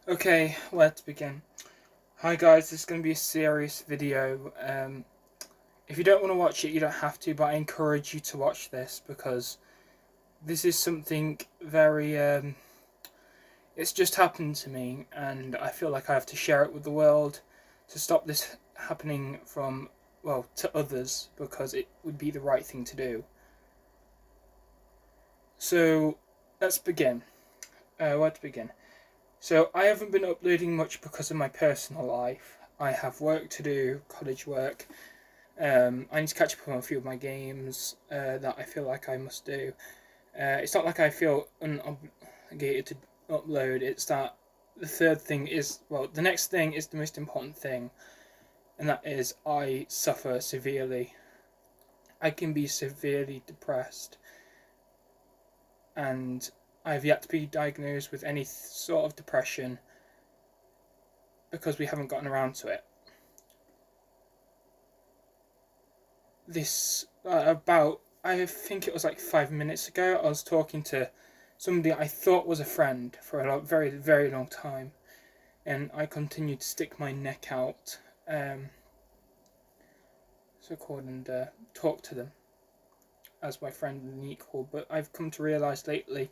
Okay, where to begin? Hi guys, this is going to be a serious video. If you don't want to watch it, you don't have to, but I encourage you to watch this because this is something very, it's just happened to me and I feel like I have to share it with the world to stop this happening to others because it would be the right thing to do. So, let's begin. Where to begin? So I haven't been uploading much because of my personal life. I have work to do, college work. I need to catch up on a few of my games that I feel like I must do. It's not like I feel unobligated to upload. It's that the next thing is the most important thing, and that is I suffer severely. I can be severely depressed, and I've yet to be diagnosed with any sort of depression because we haven't gotten around to it. I think it was like 5 minutes ago, I was talking to somebody I thought was a friend for a very, very long time, and I continued to stick my neck out, and talk to them as my friend and equal. But I've come to realise lately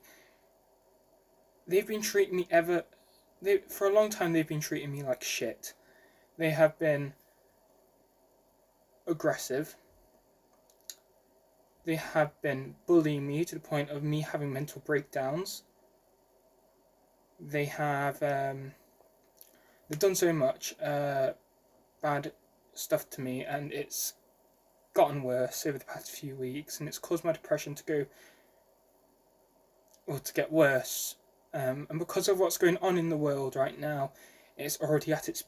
they've been treating me for a long time. They've been treating me like shit. They have been aggressive. They have been bullying me to the point of me having mental breakdowns. They have they've done so much bad stuff to me, and it's gotten worse over the past few weeks, and it's caused my depression to get worse. And because of what's going on in the world right now, it's already at its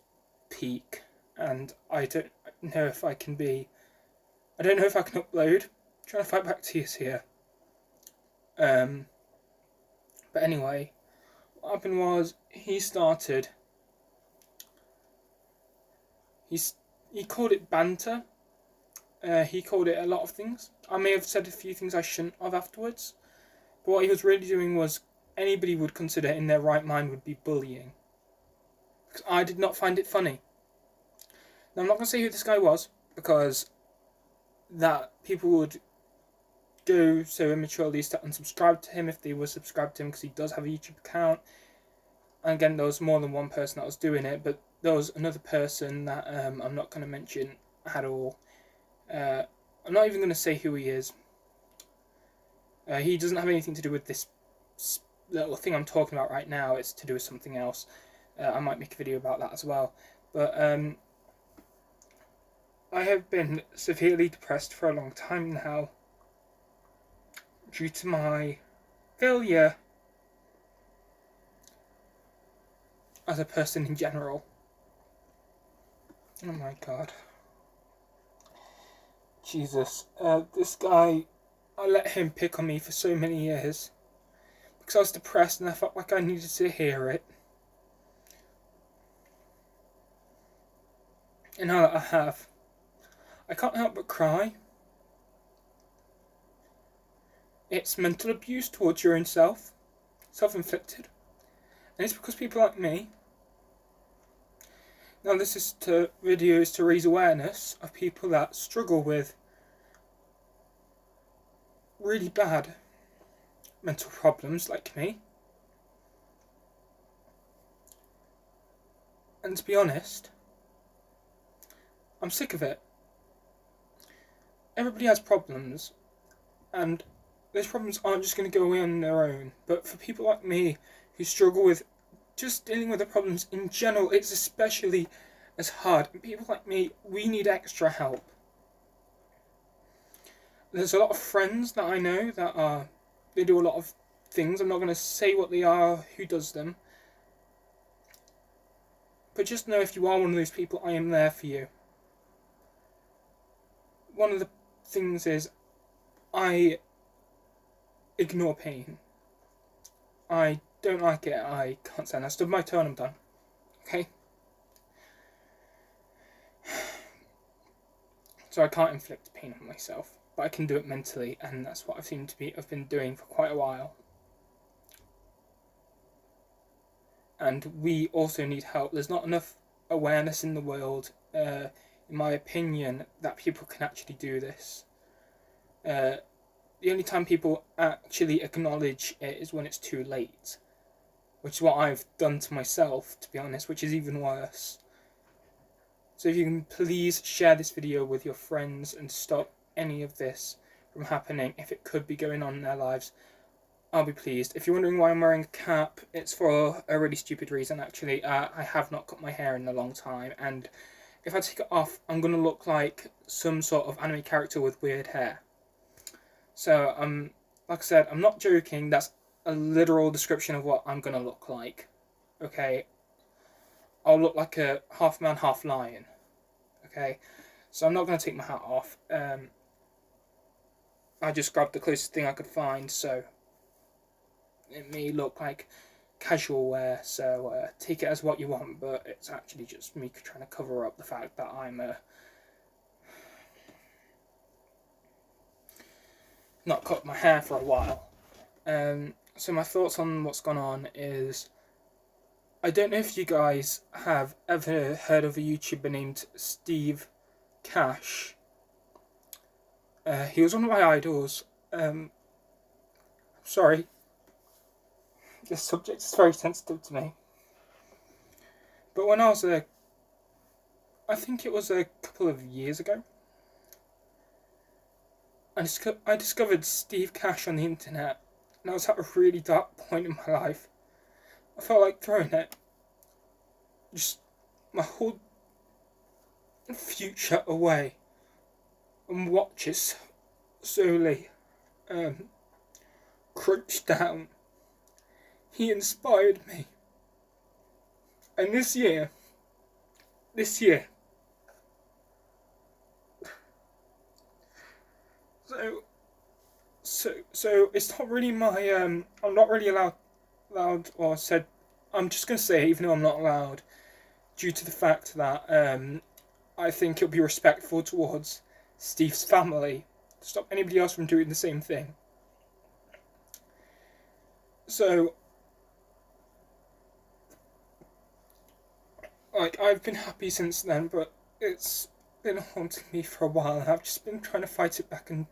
peak, and I don't know if I can upload. I'm trying to fight back tears here. But anyway, what happened was he called it banter. He called it a lot of things. I may have said a few things I shouldn't have afterwards, but what he was really doing was anybody would consider in their right mind would be bullying. Because I did not find it funny. Now I'm not going to say who this guy was because that people would go so immaturely as to unsubscribe to him if they were subscribed to him, because he does have a YouTube account. And again, there was more than one person that was doing it, but there was another person that I'm not going to mention at all. I'm not even going to say who he is. He doesn't have anything to do with this little thing I'm talking about right now. It's to do with something else. I might make a video about that as well. But I have been severely depressed for a long time now due to my failure as a person in general. Oh my god. Jesus. This guy, I let him pick on me for so many years because I was depressed and I felt like I needed to hear it. And now that I have, I can't help but cry. It's mental abuse towards your own self, self-inflicted. And it's because people like me. Now this is videos to raise awareness of people that struggle with really bad mental problems like me. And to be honest, I'm sick of it. Everybody has problems, and those problems aren't just going to go away on their own. But for people like me who struggle with just dealing with the problems in general, it's especially as hard. And people like me, we need extra help. There's a lot of friends that I know that they do a lot of things. I'm not going to say what they are, who does them. But just know, if you are one of those people, I am there for you. One of the things is, I ignore pain. I don't like it. I can't stand it. I stood my toe and I'm done. Okay? So I can't inflict pain on myself, but I can do it mentally, and that's what I've been doing for quite a while. and we also need help. There's not enough awareness in the world, in my opinion, that people can actually do this. The only time people actually acknowledge it is when it's too late, which is what I've done to myself, to be honest, which is even worse. So if you can please share this video with your friends and stop any of this from happening, if it could be going on in their lives, I'll be pleased. If you're wondering why I'm wearing a cap, it's for a really stupid reason, actually. I have not cut my hair in a long time, and if I take it off, I'm going to look like some sort of anime character with weird hair. So, like I said, I'm not joking. That's a literal description of what I'm going to look like. Okay? I'll look like a half man, half lion. Okay? So I'm not going to take my hat off. I just grabbed the closest thing I could find, so it may look like casual wear, so take it as what you want, but it's actually just me trying to cover up the fact that I'm not cut my hair for a while. So my thoughts on what's gone on is, I don't know if you guys have ever heard of a YouTuber named Steve Cash. He was one of my idols. Sorry, this subject is very sensitive to me. But when I was I think it was a couple of years ago, I discovered Steve Cash on the internet, and I was at a really dark point in my life. I felt like throwing it. Just my whole future away, and watch it slowly crunch down. He inspired me, and this year, so it's not really my I'm not really allowed or said. I'm just gonna say it, even though I'm not allowed, due to the fact that I think it'll be respectful towards Steve's family to stop anybody else from doing the same thing. So, like, I've been happy since then, but it's been haunting me for a while, and I've just been trying to fight it back and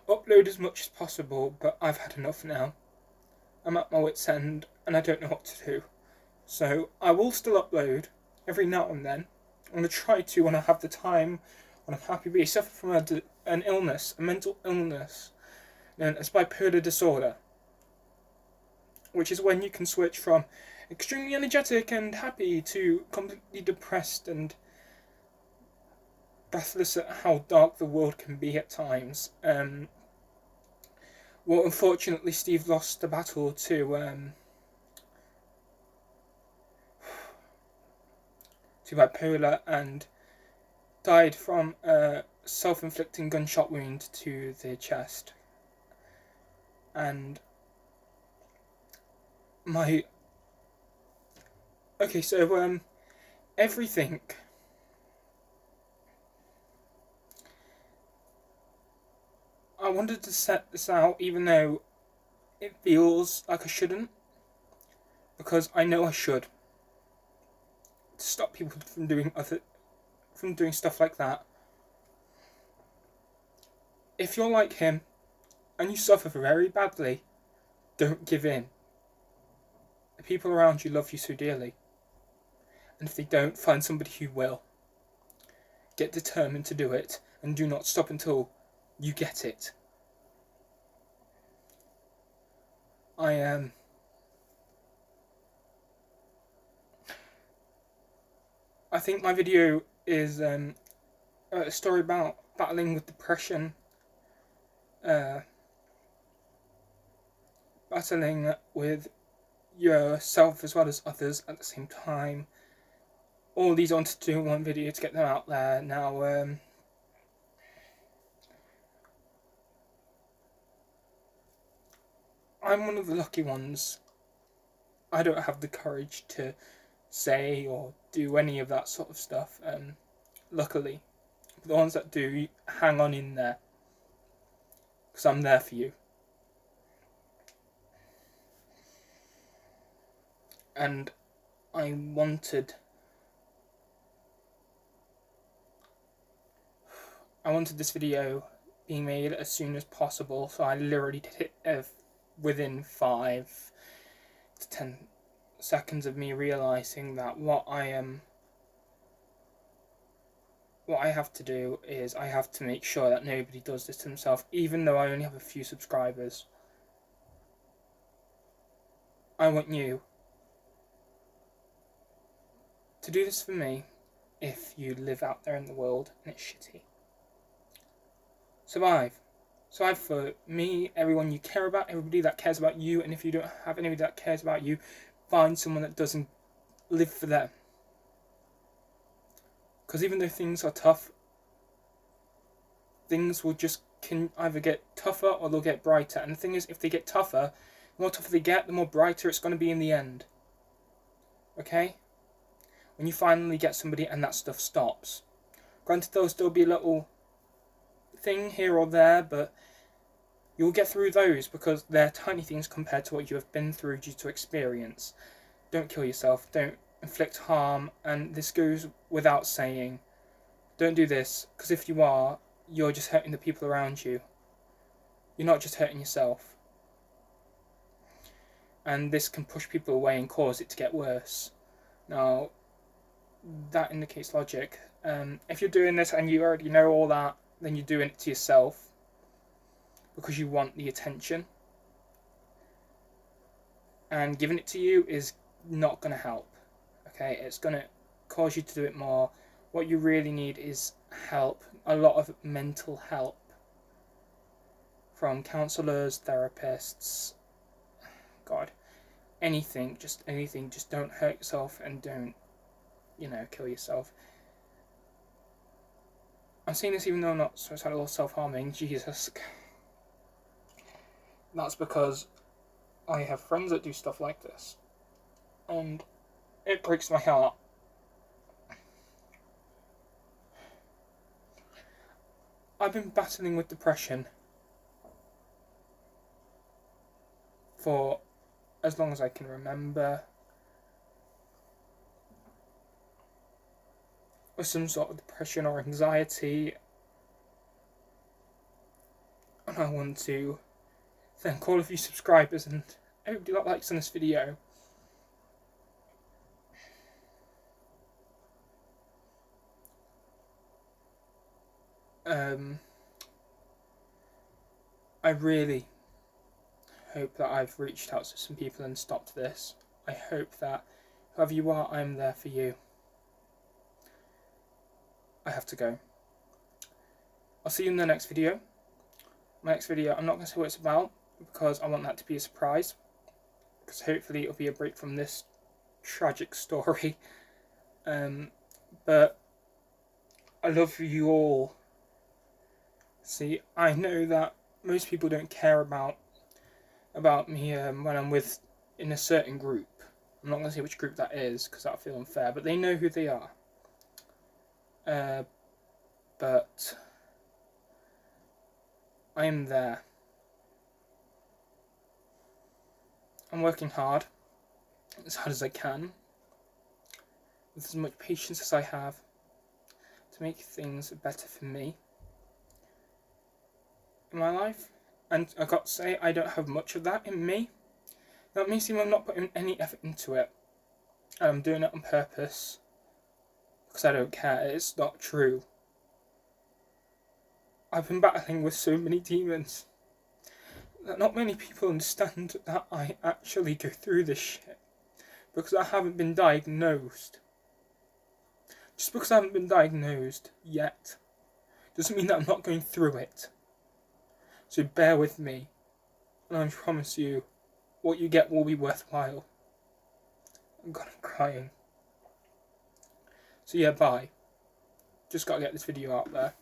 upload as much as possible, but I've had enough now. I'm at my wit's end, and I don't know what to do. So, I will still upload every now and then. I'm going to try to when I have the time, when I'm happy, but he suffered from an illness, a mental illness, known as bipolar disorder, which is when you can switch from extremely energetic and happy to completely depressed and breathless at how dark the world can be at times. Well, unfortunately, Steve lost the battle to bipolar and died from a self-inflicting gunshot wound to the chest. And everything. I wanted to set this out, even though it feels like I shouldn't, because I know I should, to stop people from doing stuff like that. If you're like him and you suffer very badly, don't give in. The people around you love you so dearly, and if they don't, find somebody who will. Get determined to do it, and do not stop until you get it. I think my video is a story about battling with depression, battling with yourself as well as others at the same time. All these I wanted to do in one video to get them out there. Now, I'm one of the lucky ones. I don't have the courage to say or do any of that sort of stuff, luckily. But the ones that do, hang on in there, because I'm there for you. And I wanted this video being made as soon as possible, so I literally did it within 5 to 10 seconds of me realizing that what I have to do is I have to make sure that nobody does this to themselves, even though I only have a few subscribers. I want you to do this for me if you live out there in the world and it's shitty. Survive. Survive for me, everyone you care about, everybody that cares about you, and if you don't have anybody that cares about you, find someone that doesn't live for them. Because even though things are tough, things can either get tougher or they'll get brighter. And the thing is, if they get tougher, the more tougher they get, the more brighter it's going to be in the end. Okay? When you finally get somebody and that stuff stops. Granted, there'll still be a little thing here or there, but you'll get through those because they're tiny things compared to what you have been through due to experience. Don't kill yourself. Don't inflict harm. And this goes without saying. Don't do this, because if you are, you're just hurting the people around you. You're not just hurting yourself. And this can push people away and cause it to get worse. Now, that indicates logic. If you're doing this and you already know all that, then you're doing it to yourself because you want the attention. And giving it to you is not going to help. Okay, it's going to cause you to do it more. What you really need is help, a lot of mental help from counsellors, therapists, God, anything, just don't hurt yourself and don't, kill yourself. I'm saying this even though I'm not suicidal or self-harming, Jesus. That's because I have friends that do stuff like this. And it breaks my heart. I've been battling with depression for as long as I can remember. With some sort of depression or anxiety. And I want to thank all of you subscribers and everybody that likes on this video. I really hope that I've reached out to some people and stopped this. I hope that whoever you are, I'm there for you. I have to go. I'll see you in the next video. My next video, I'm not going to say what it's about because I want that to be a surprise. Because hopefully it'll be a break from this tragic story. But I love you all. See, I know that most people don't care about me when I'm in a certain group. I'm not going to say which group that is because that'll feel unfair, but they know who they are. But I am there. I'm working hard, as hard as I can, with as much patience as I have, to make things better for me in my life. And I got to say, I don't have much of that in me. That may seem I'm not putting any effort into it, and I'm doing it on purpose because I don't care. It's not true. I've been battling with so many demons that not many people understand that I actually go through this shit because I haven't been diagnosed. Just because I haven't been diagnosed yet doesn't mean that I'm not going through it. So bear with me, and I promise you, what you get will be worthwhile. God, I'm crying. So yeah, bye. Just gotta get this video out there.